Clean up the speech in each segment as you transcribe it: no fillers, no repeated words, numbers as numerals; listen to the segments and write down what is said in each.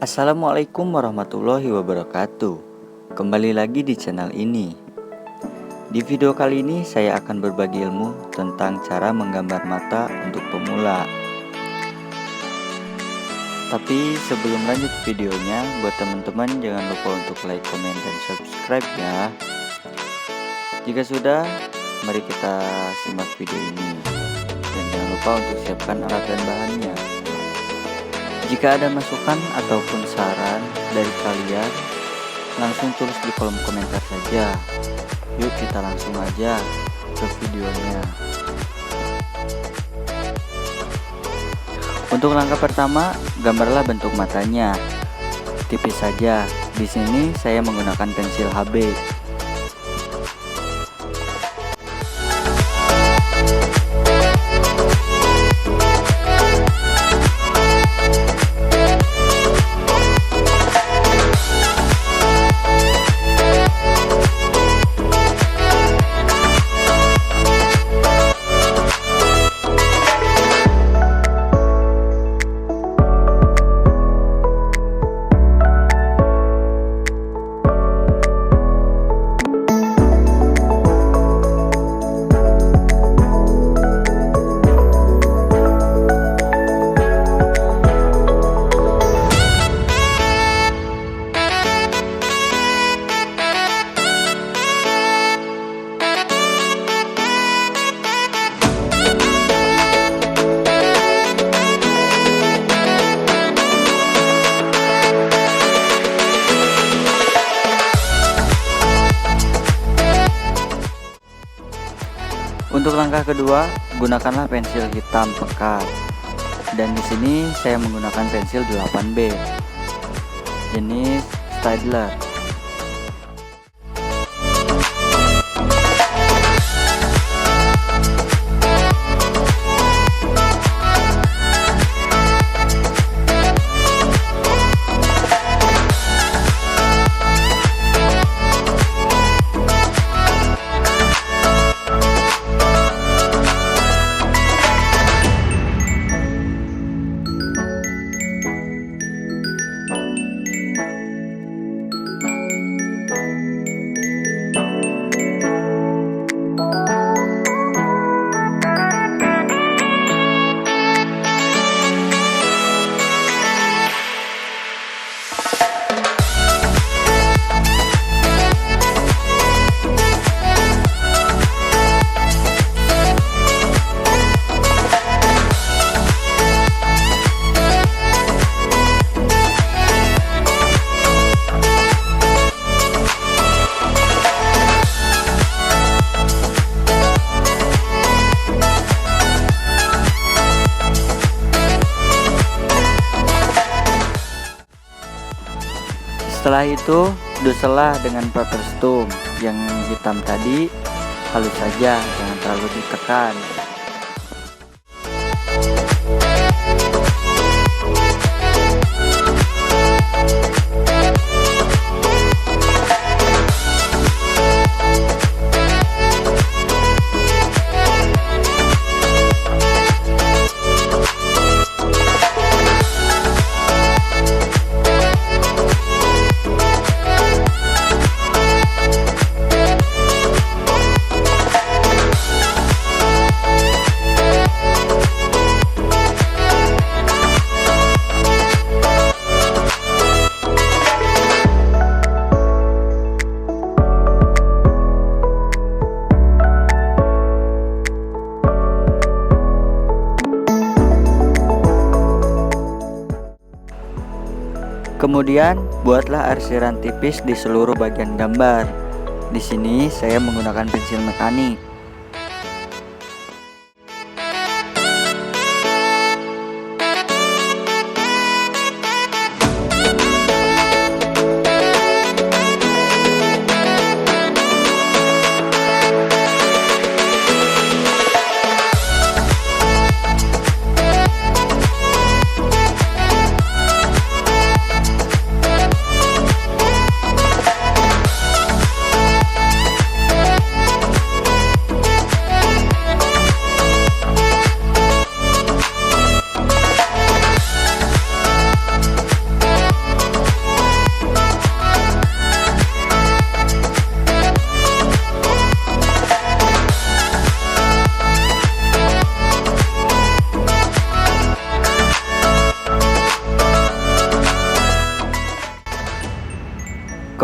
Assalamualaikum warahmatullahi wabarakatuh. Kembali lagi di channel ini. Di video kali ini saya akan berbagi ilmu tentang cara menggambar mata untuk pemula. Tapi sebelum lanjut videonya, buat teman-teman jangan lupa untuk like, komen, dan subscribe ya. Jika sudah, mari kita simak video ini. Dan jangan lupa untuk siapkan alat dan bahannya. Jika ada masukan ataupun saran dari kalian, langsung tulis di kolom komentar saja. Yuk kita langsung aja ke videonya. Untuk langkah pertama, gambarlah bentuk matanya. Tipis saja. Di sini saya menggunakan pensil HB. Untuk langkah kedua, gunakanlah pensil hitam pekat. Dan di sini saya menggunakan pensil 8B jenis Stadler. Setelah itu, duselah dengan paper stump yang hitam tadi, halus saja, jangan terlalu ditekan. Kemudian buatlah arsiran tipis di seluruh bagian gambar. Di sini saya menggunakan pensil mekanik.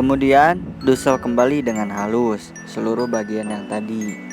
Kemudian dusel kembali dengan halus seluruh bagian yang tadi.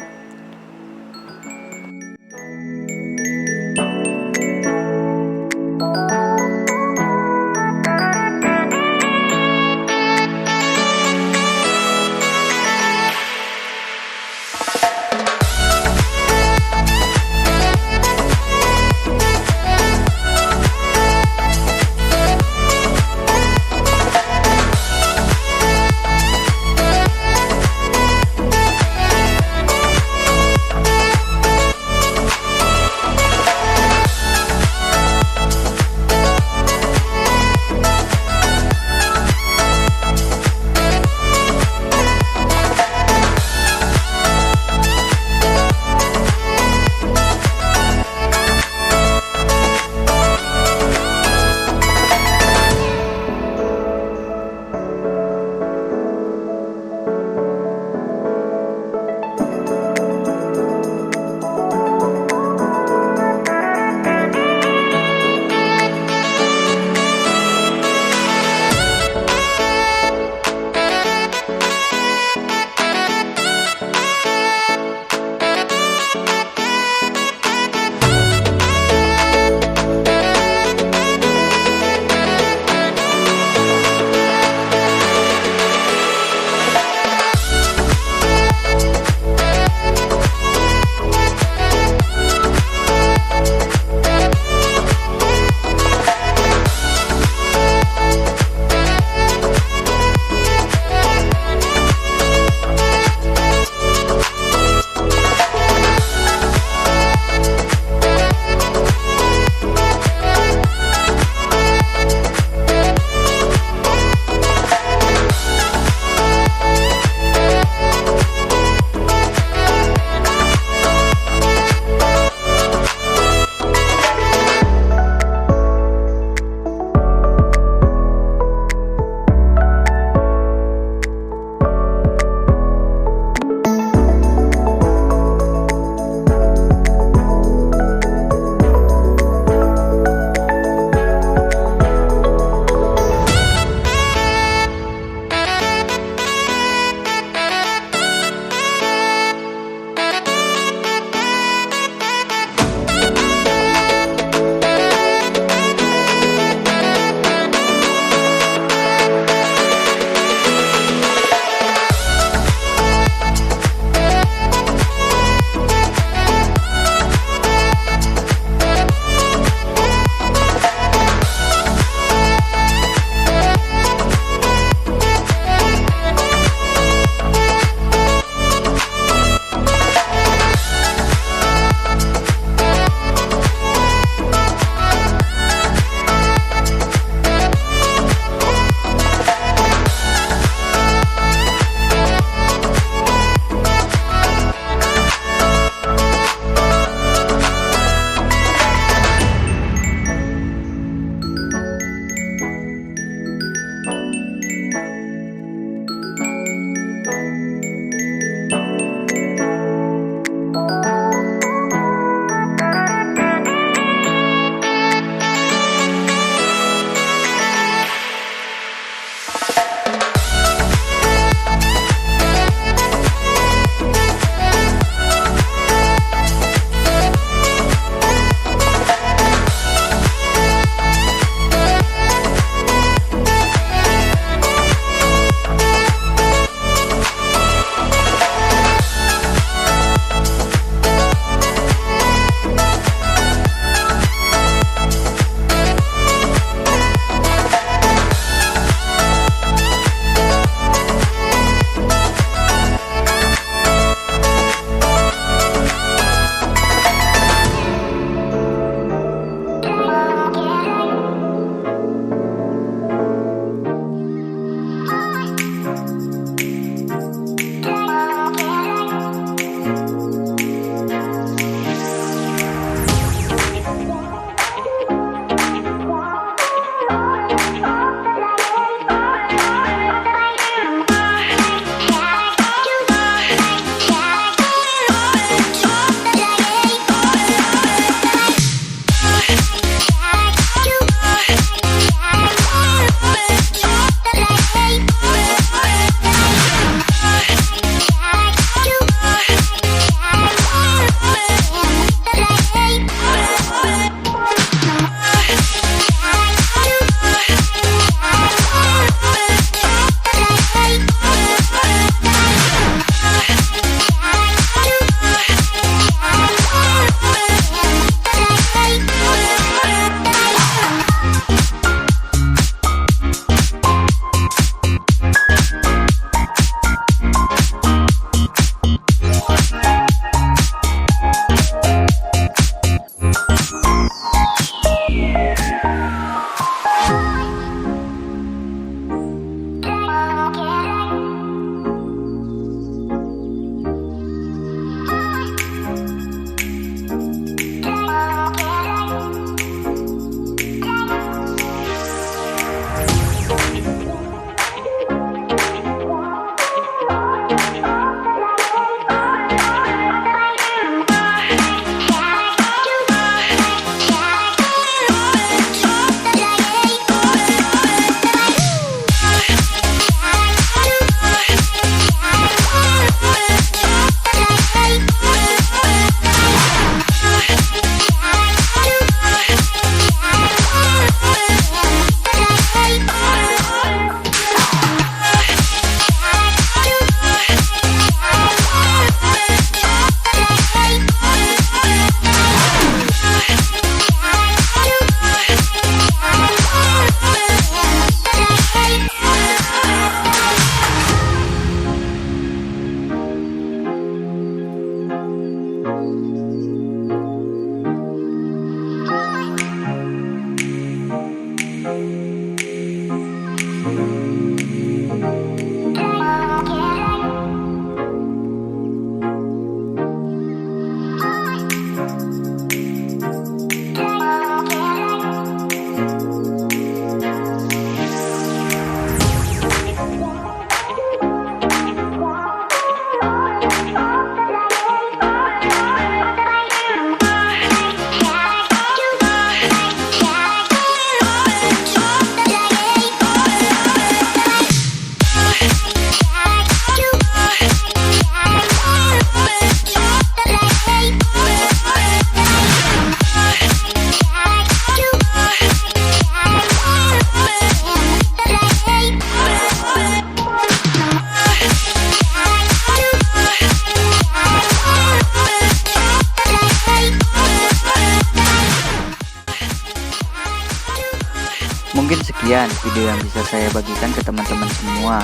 sekian video yang bisa saya bagikan ke teman-teman semua.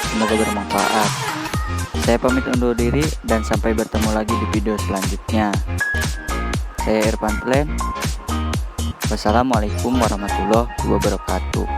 Semoga bermanfaat. Saya pamit undur diri dan sampai bertemu lagi di video selanjutnya. Saya Irfan Plan. Wassalamualaikum warahmatullahi wabarakatuh.